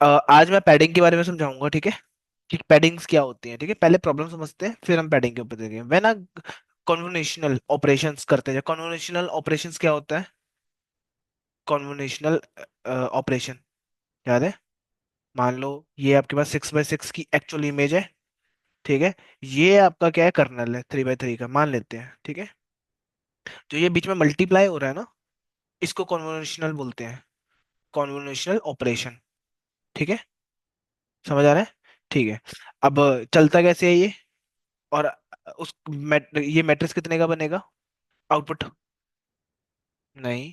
आज मैं पैडिंग के बारे में समझाऊंगा, ठीक है? कि पैडिंग्स क्या होती हैं, ठीक है? पहले प्रॉब्लम समझते हैं, फिर हम पैडिंग के ऊपर देखेंगे। व्हेन कन्वोल्यूशनल ऑपरेशंस करते हैं, कन्वोल्यूशनल ऑपरेशंस क्या होता है? कन्वोल्यूशनल ऑपरेशन याद है? मान लो ये आपके पास 6x6 की एक्चुअल इमेज है, ठीक है? ये आपका क्या है, कर्नल है 3x3 का, मान लेते हैं, ठीक है? जो ये बीच में मल्टीप्लाई हो रहा है ना, इसको कन्वोल्यूशनल बोलते हैं, कन्वोल्यूशनल ऑपरेशन, ठीक है? समझ आ रहा है? ठीक है। अब चलता कैसे है ये? और ये मैट्रिक्स कितने का बनेगा, आउटपुट? नहीं,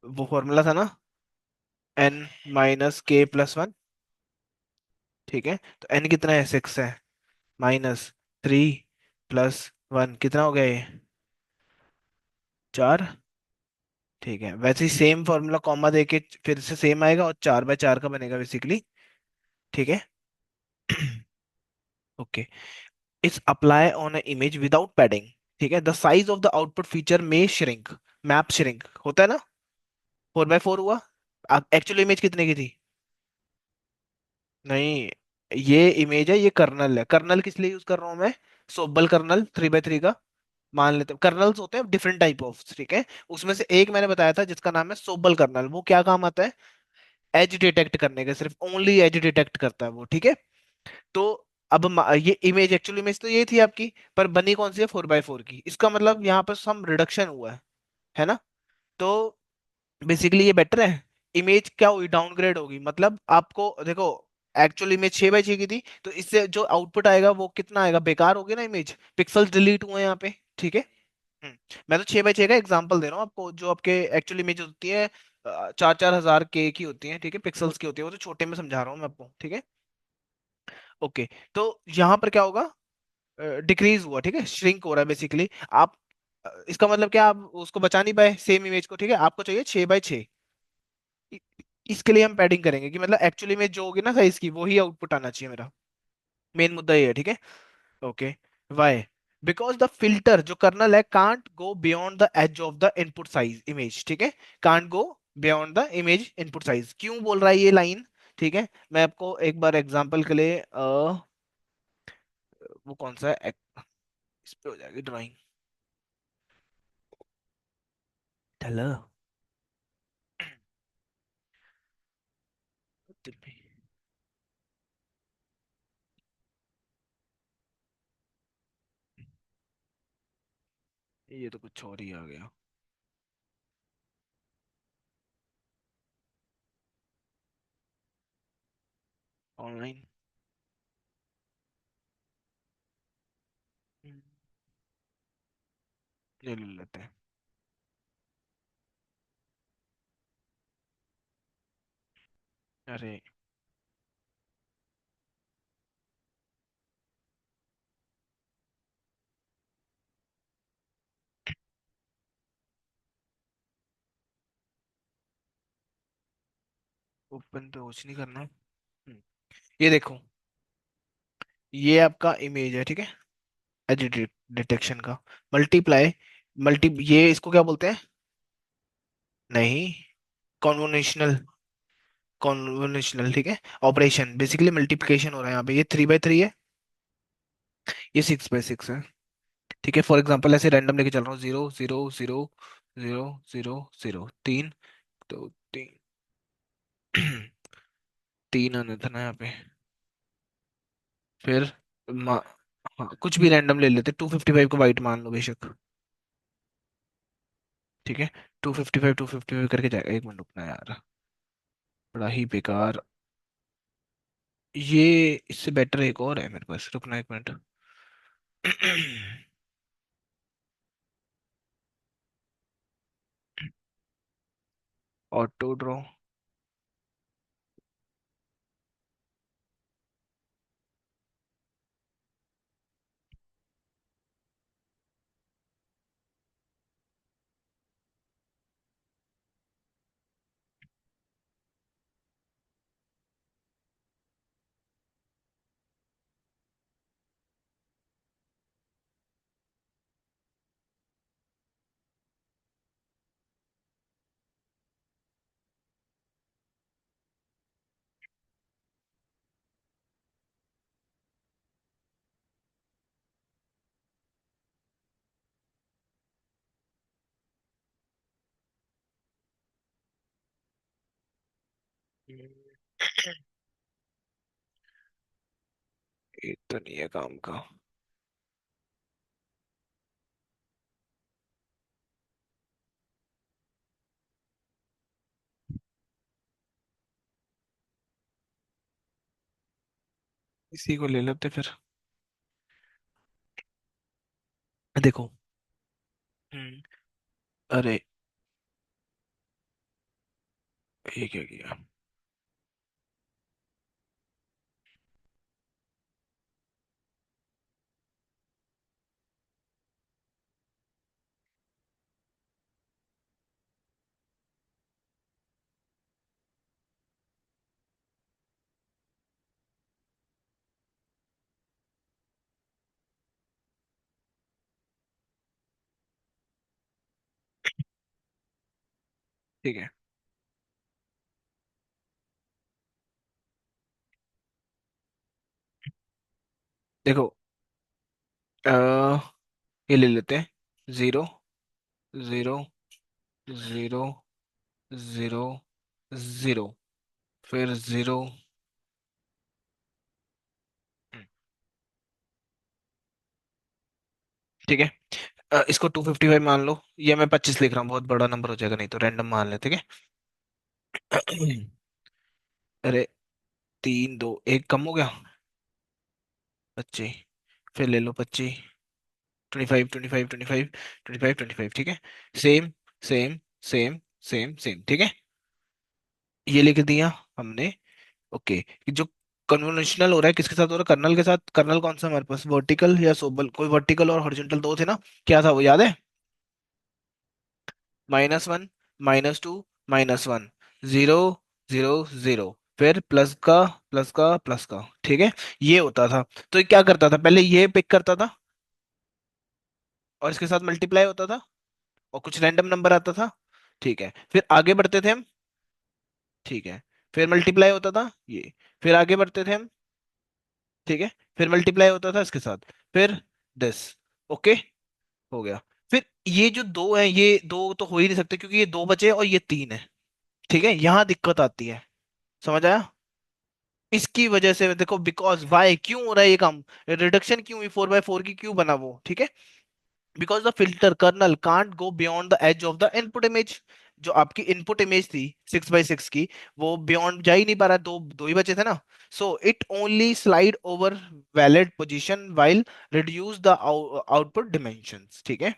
वो फॉर्मूला था ना, n - k+1, ठीक है? तो n कितना है, 6 है, -3 + 1 कितना हो गया ये, 4, ठीक है? वैसे ही सेम फॉर्मूला कॉमा देके फिर से सेम आएगा, और 4/4 का बनेगा बेसिकली, ठीक है? ओके। इस apply on a image without padding, ठीक है, the size of the output feature में श्रिंक, मैप श्रिंक होता है ना, 4/4 हुआ। एक्चुअल इमेज कितने की थी? नहीं, ये इमेज है, ये कर्नल है। कर्नल किस लिए यूज कर रहा हूं मैं? सोबल कर्नल 3/3 का। मान लेते हैं कर्नल्स होते हैं डिफरेंट टाइप ऑफ, ठीक है? उसमें से एक मैंने बताया था जिसका नाम है सोबल कर्नल। वो क्या काम आता है? एज डिटेक्ट करने का, सिर्फ ओनली एज डिटेक्ट करता है वो, ठीक है? तो अब ये इमेज, एक्चुअल इमेज तो ये थी आपकी, पर बनी कौन सी है, 4/4 की। इसका मतलब यहाँ पर सम रिडक्शन हुआ है ना? तो बेसिकली ये बेटर है। इमेज क्या हुई, डाउनग्रेड होगी, मतलब आपको देखो, एक्चुअल इमेज 6/6 की थी, तो इससे जो आउटपुट आएगा वो कितना आएगा, बेकार होगी ना इमेज, पिक्सल डिलीट हुए हैं यहाँ पे, ठीक है? हम्म। मैं तो 6/6 का एग्जांपल दे रहा हूँ आपको। जो आपके एक्चुअल इमेज होती है 4-4 हजार के की होती है, ठीक है, पिक्सल्स की होती है, वो तो छोटे में समझा रहा हूँ मैं आपको, ठीक है? ओके। तो यहाँ पर क्या होगा, डिक्रीज हुआ, ठीक है, श्रिंक हो रहा है बेसिकली। आप इसका मतलब क्या, आप उसको बचा नहीं पाए सेम इमेज को, ठीक है? आपको चाहिए 6/6। इ- इसके लिए हम पैडिंग करेंगे कि मतलब एक्चुअली में जो होगी ना साइज की, वही आउटपुट आना चाहिए मेरा। मेन मुद्दा ये है, ठीक है? Okay. Why? Because the filter जो कर्नल है can't go beyond the edge of the input size image, ठीक है? Can't go beyond the image input size. क्यों बोल रहा है ये लाइन, ठीक है? मैं आपको एक बार एग्जांपल के लिए वो कौन सा है इस पे हो जाएगी ड्राइंग। हेलो। ये तो कुछ और ही आ गया। ऑनलाइन ले ले लेते हैं। अरे, ओपन पे कुछ नहीं करना। ये देखो, ये आपका इमेज है, ठीक है? एडिट डिटेक्शन का मल्टीप्लाई, ये इसको क्या बोलते हैं? नहीं, कॉन्वोल्यूशनल, कॉन्वोल्यूशनल, ठीक है? ऑपरेशन बेसिकली मल्टीप्लिकेशन हो रहा है यहाँ पे। ये 3/3 है, ये 6/6 है, ठीक है? फॉर एग्जाम्पल ऐसे रैंडम लेके चल रहा हूँ, 0 0 0 0 0 0 3, तो 3 3 आना था ना यहाँ पे। फिर मा, हाँ, कुछ भी रैंडम ले लेते, 255 को वाइट मान लो बेशक, ठीक है? 255 करके जाएगा। एक मिनट रुकना यार, बड़ा ही बेकार। ये इससे बेटर एक और है मेरे पास, रुकना एक मिनट। Auto draw. हम्म, ये तो नहीं है काम का। इसी को ले लेते फिर। देखो। हम्म। अरे, ये क्या किया? ठीक है। देखो, अ, ये ले लेते हैं। Zero, zero, zero, zero, zero, फिर जीरो। ठीक है। इसको 255 मान लो, ये मैं 25 लिख रहा हूँ, बहुत बड़ा नंबर हो जाएगा, नहीं तो रैंडम मान ले, ठीक है। अरे, 3 2 1 कम हो गया। 25, फिर ले लो 25, 25 25 25 25 25, ठीक है। Same, same, same, same, same, ठीक है। ये लिख दिया हमने। ओके। जो कन्वोल्यूशनल हो रहा है किसके साथ हो रहा है? कर्नल के साथ। कर्नल कौन सा हमारे पास, वर्टिकल या सोबल? कोई वर्टिकल और हॉरिजॉन्टल दो थे ना, क्या था वो याद है? -1, -2, -1, 0, 0, 0, फिर प्लस का, प्लस का, प्लस का, ठीक है। ये होता था। तो ये क्या करता था, पहले ये पिक करता था और इसके साथ मल्टीप्लाई होता था और कुछ रैंडम नंबर आता था। ठीक है, फिर आगे बढ़ते थे हम। ठीक है, फिर मल्टीप्लाई होता था ये, फिर आगे बढ़ते थे हम। ठीक है, फिर मल्टीप्लाई होता था इसके साथ, फिर दिस। ओके, हो गया। फिर ये जो दो है, ये दो तो हो ही नहीं सकते क्योंकि ये दो बचे और ये तीन है। ठीक है, यहां दिक्कत आती है। समझ आया? इसकी वजह से देखो, बिकॉज वाई, क्यों हो रहा है ये काम, रिडक्शन क्यों हुई, 4/4 की क्यों बना वो, ठीक है। Because the filter kernel can't go beyond the edge of the input image. जो आपकी इनपुट इमेज थी 6/6 की, वो बियॉन्ड जा ही नहीं पा रहा, दो दो ही बचे थे ना। So it only slide over valid position while reduce the output dimensions, ठीक है।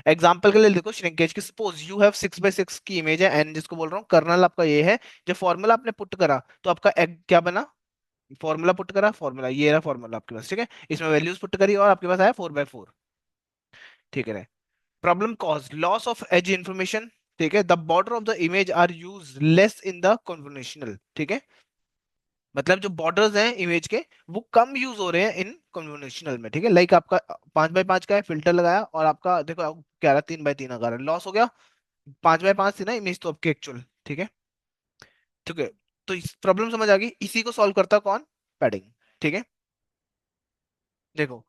एग्जाम्पल के लिए देखो, श्रिंकेज की, सपोज यू हैव 6/6 की इमेज है एन, जिसको बोल रहा हूँ कर्नल आपका ये है। जब फॉर्मूला आपने पुट करा तो आपका एग क्या बना, फॉर्मूला पुट करा, फॉर्मूला ये रहा, फॉर्मूला आपके पास, ठीक है। इसमें वैल्यूज पुट करी और आपके पास आया 4/4। ठीक है। Problem cause loss of edge information. ठीक है, the border of the image are useless in the convolutional, ठीक है। मतलब जो बॉर्डर्स हैं इमेज के, वो कम यूज हो रहे हैं इन कन्वोल्यूशनल में, ठीक है। लाइक आपका 5/5 का है, फिल्टर लगाया और आपका देखो क्या रहा, 3/3 आ रहा है, लॉस हो गया। 5/5 थी ना इमेज तो आपकी एक्चुअल, ठीक है। ठीक है, तो इस प्रॉब्लम समझ आ गई, इसी को सॉल्व करता कौन, पैडिंग, ठीक है। देखो,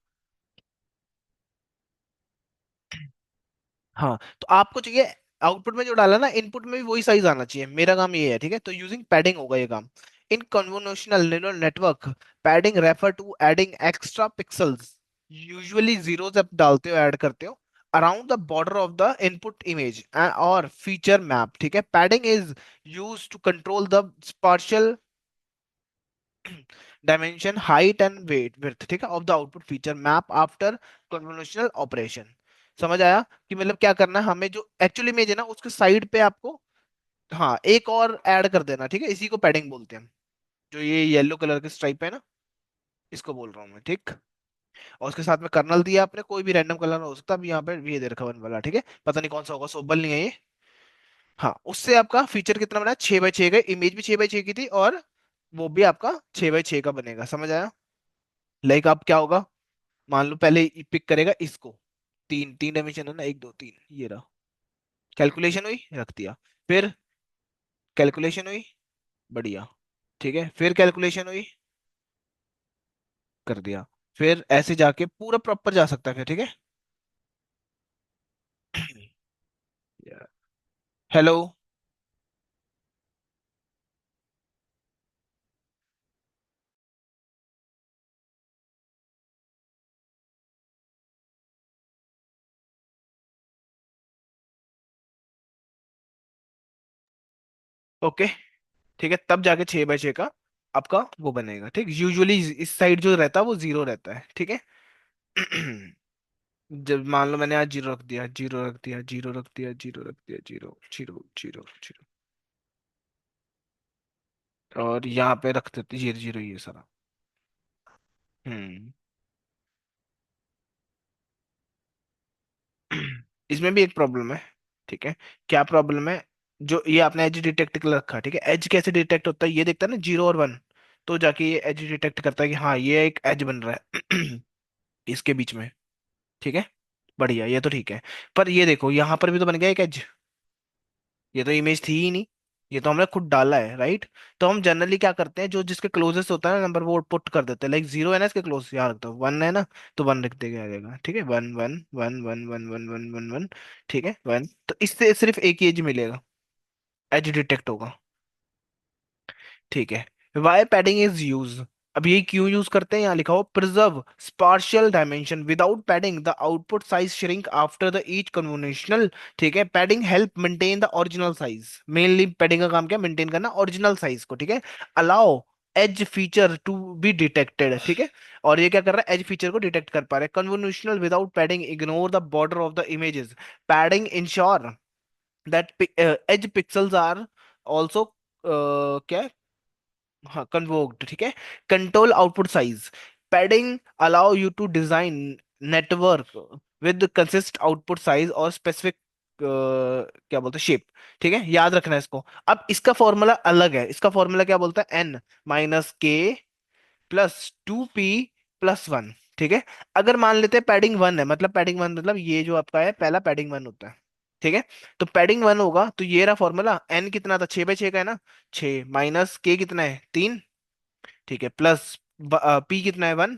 हाँ, तो आपको चाहिए आउटपुट में जो डाला ना, इनपुट में भी वही साइज आना चाहिए, मेरा काम ये है, ठीक है। तो यूजिंग पैडिंग होगा ये काम। In convolutional neural network, padding refer to adding extra pixels, usually zeros आप डालते हो, ऐड करते हो, around the border of the input image और फीचर मैप, ठीक है। Padding is use to control the spatial dimension, height and weight width, ठीक है, of the output feature map after convolutional operation. समझ आया कि मतलब क्या करना है हमें, जो एक्चुअल इमेज है ना उसके साइड पे आपको, हाँ, एक और ऐड कर देना, ठीक है। इसी को पैडिंग बोलते हैं हम। जो ये येलो कलर के स्ट्राइप है ना, इसको बोल रहा हूँ मैं, ठीक। और उसके साथ में कर्नल दिया आपने, कोई भी रैंडम कलर हो सकता है, अब यहाँ पे ये दे रखा 1 वाला, ठीक है। पता नहीं कौन सा होगा, सोबल नहीं है ये। हाँ, उससे आपका फीचर कितना बना, 6/6 का, इमेज भी 6/6 की थी और वो भी आपका 6/6 का बनेगा। समझ आया? लाइक आप क्या होगा, मान लो पहले पिक करेगा इसको, तीन तीन डायमेंशन है ना, 1 2 3, ये रहा। कैलकुलेशन हुई, रख दिया। फिर कैलकुलेशन हुई, बढ़िया, ठीक है। फिर कैलकुलेशन हुई, कर दिया। फिर ऐसे जाके पूरा प्रॉपर जा सकता है फिर, ठीक है। हेलो। ओके। ठीक है, तब जाके 6 बाय 6 का आपका वो बनेगा। ठीक, यूजुअली इस साइड जो रहता है वो 0 रहता है। ठीक है। जब मान लो मैंने आज 0 रख दिया, 0 रख दिया, 0 रख दिया, 0 रख दिया, 0 0 0 0 और यहाँ पे रख देते 0 0 ये सारा। हम्म। इसमें भी एक प्रॉब्लम है। ठीक है। क्या प्रॉब्लम है? जो ये आपने एज डिटेक्ट कर रखा है, ठीक है, एज कैसे डिटेक्ट होता है, ये देखता है ना 0 और 1, तो जाके ये एज डिटेक्ट करता है कि हाँ ये एक एज बन रहा है इसके बीच में। ठीक है। बढ़िया, ये तो ठीक है। पर ये देखो यहाँ पर भी तो बन गया एक एज। ये तो इमेज थी ही नहीं, ये तो हमने खुद डाला है, राइट? तो हम जनरली क्या करते हैं, जो जिसके क्लोजेस्ट होता है ना नंबर, वो पुट कर देते हैं। लाइक 0 है ना इसके क्लोज, याद रखता हूँ 1 है ना, तो 1 लिख देगा आ जाएगा। ठीक है, 1 1 1 1 1 1 1 1। ठीक है, 1। तो इससे सिर्फ एक ही एज मिलेगा, एज डिटेक्ट होगा। ठीक है। वाई पैडिंग इज यूज, अब ये क्यों यूज करते हैं, यहाँ लिखा हो preserve spatial dimension without padding the output size shrink after the each convolutional. ठीक है, padding help maintain the original size. Mainly padding का काम क्या, मेंटेन करना ओरिजिनल साइज को। ठीक है। Allow edge feature to be detected. ठीक है। और ये क्या कर रहा है, एज फीचर को डिटेक्ट कर पा रहे हैं। Convolutional without padding ignore the border of the images. Padding ensure that edge pixels are also क्या, हाँ कन्वोक्ड। ठीक है। Control output size, padding allow you to design network with consist output size और specific क्या बोलते हैं shape. ठीक है, याद रखना है इसको। अब इसका फॉर्मूला अलग है, इसका फॉर्मूला क्या बोलता है, एन माइनस के प्लस 2p प्लस 1। ठीक है। अगर मान लेते हैं पैडिंग 1 है, मतलब पैडिंग 1 मतलब ये जो आपका है पहला पैडिंग 1 होता है। ठीक है। तो पैडिंग 1 होगा तो ये रहा फॉर्मूला, एन कितना था, 6 बाय 6 का है ना, 6 माइनस के कितना है 3। ठीक है, प्लस पी कितना है 1,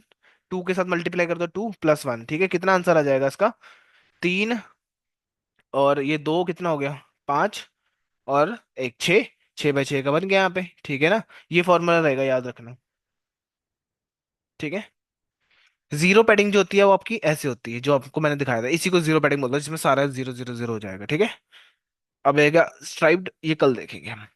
2 के साथ मल्टीप्लाई कर दो 2 प्लस 1। ठीक है, कितना आंसर आ जाएगा इसका, 3। और ये 2 कितना हो गया, 5। और एक 6, 6 बाय 6 का बन गया यहाँ पे। ठीक है ना, ये फॉर्मूला रहेगा, याद रखना। ठीक है। जीरो पैडिंग जो होती है वो आपकी ऐसे होती है, जो आपको मैंने दिखाया था, इसी को जीरो पैडिंग बोलते हैं, जिसमें सारा 0 0 0 हो जाएगा। ठीक है। अब आएगा स्ट्राइप्ड, ये कल देखेंगे हम।